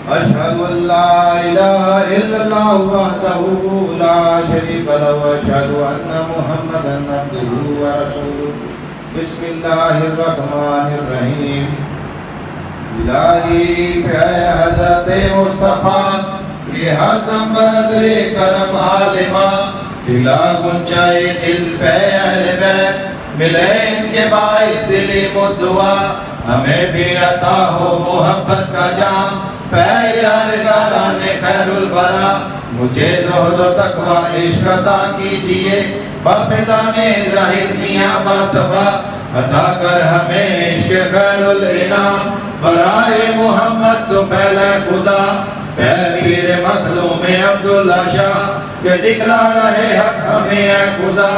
أشهد أن لا إله إلا الله وحده لا شريك له وأشهد أن محمدا عبده ورسوله بسم الله الرحمن الرحيم الہی پیارے حضرت مصطفیٰ کہ ہر دم بنظر کرم عالمہ کھلا گنجائے دل پہ اہل بیت ملے ان کے باعث دلی مدعا ہمیں بھی عطا ہو محبت کا جام پہ یارگاران خیر البرا مجھے زہد و تقوی عشق عطا کیجئے بفضان زاہد میاں باصفا عطا کر ہمیں عشق خیر الانام برائے محمد تو پھیلے خدا اے پیر مظلوم عبداللہ شاہ کہ دکھلا رہے حق ہمیں اے خدا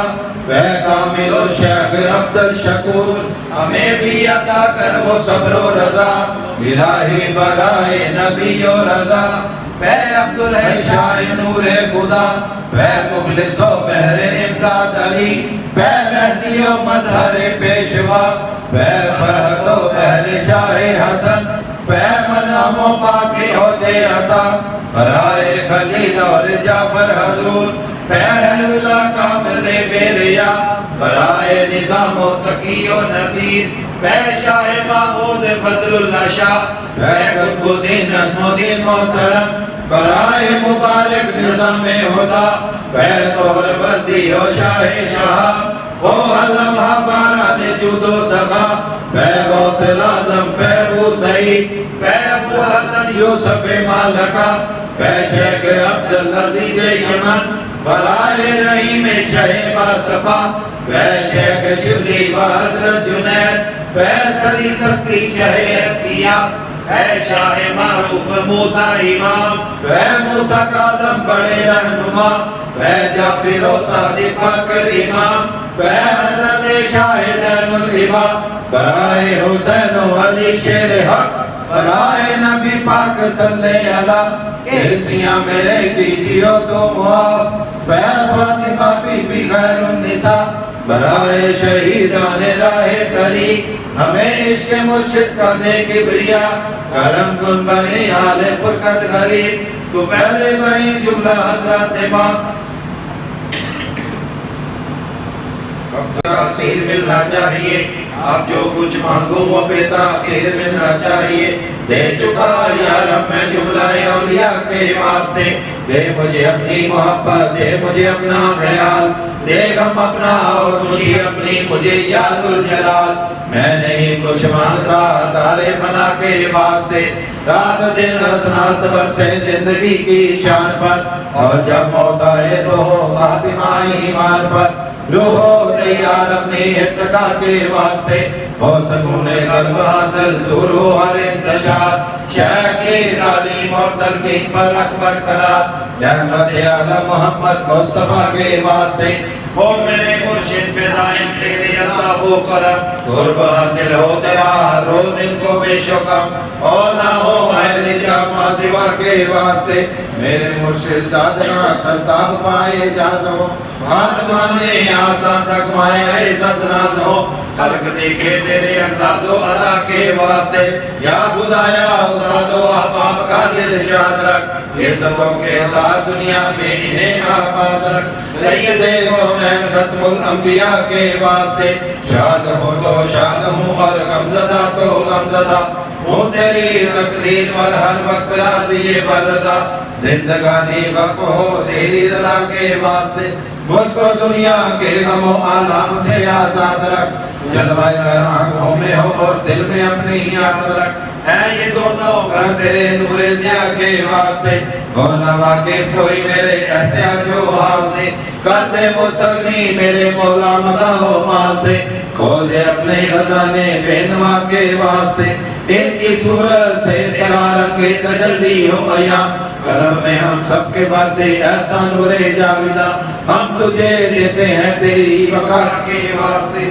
اے کامل و شیخ عبدالشکور ہمیں بھی عطا کر وہ صبر و رضا الہی برائے نبی و رضا اے عبدالحشاہ نور خدا اے مخلص و بحر امداد علی اے مہدی و مظہر پیشوا اے فرحت و بحر شاہ حسن اے منعم و پاکی ہو دے عطا برائے خلیل اور جعفر حضور اے اہل اللہ کامل بیریا برائے نظام و تقی و نذیر اے شاہ محمود فضل اللہ شاہ اے قطب الدین نظم الدین محترم برائے مبارک نظام خدا اے سہر وردی و شاہ شاہ او علمہ باران جود و سخا اے غوث العظم اے ابو سعید اے ابو حسن یوسف مالکہ اے شیخ عبدالعزیز یمن برائے رحیم شاہ باصفا اے شیخ شبلی و حضرت جنید اے سری سکتی شاہ ابتیا اے شاہ معروف موسیٰ امام اے موسیٰ کاظم بڑے رہنما اے جعفر و صادق بکر امام اے حضرت شاہ زین العبا برائے حسین و علی شیر حق برائے نبی پاک صلی اللہ کیسیاں میرے کیجیو تو معاف اے فاطمہ بی بی خیر النساء برائے شہیدان راہ طریق ہمیں عشق مرشد کا دے کبریا کرم کن بنی حال فرقت غریب تو پہلے بھائی جملہ حضرات امام اب تاثیر ملنا چاہیے اب جو کچھ مانگوں وہ بے تاخیر ملنا چاہیے دے چکا یا رب میں جملہ اولیاء کے واسطے دے مجھے اپنی محبت دے مجھے اپنا خیال دے غم اپنا اور خوشی اپنی مجھے یا ذوالجلال میں نہیں کچھ مانگا دارے بنا کے واسطے رات دن حسنات برسے زندگی کی شان پر اور جب موت آئے تو ہو خاتمہ ایمان پر روح تیار اپنی ارتقا کے واسطے ہو سکون قلب حاصل دور ہو ہر انتشار شیخ کی تعلیم اور تلقین پر اکبر قرار رحمت اعلی محمد مصطفیٰ کے واسطے وہ میرے مرشد پہ دائم تیرے اللہ و کرم قرب حاصل ہو تیرا ہر روز ان کو بے شکم اور نہ ہو غیر جامع سوا کے واسطے میرے مرشد سادنا سرتاب پائے جازو خاتمانے آسان تک مائے ایسد نازو خلق دیکھے تیرے انداز و عطا کے واسطے یا خدایا استاد و احباب کا دل شاد رکھ عزتوں کے ساتھ دنیا میں انہیں آباد رکھ سید کونین ختم الانبیاء کے واسطے شاد ہوں تو شاد ہوں اور غمزدہ تو غمزدہ ہوں تیری تقدیر پر ہر وقت راضی پر رضا زندگانی وقت ہو تیری رضا کے واسطے مجھ کو دنیا کے غم و آلام سے آزاد رکھ جلوہ کر آنکھوں میں ہو اور دل میں اپنی یاد رکھ اے یہ دونوں گھر تیرے نور ضیاء کے واسطے مولا واقف کوئی میرے احتیاج و حال سے کر دے مستغنی میرے مولا مدہ و مال سے کھول دے اپنے خزانے بے نوا کے واسطے ان کی صورت سے تیرا رنگ تجلی ہو گیا قلب میں ہم سب کے بردے ایسا نور جاویدہ ہم تجھے دیتے ہیں تیری بقا کے واسطے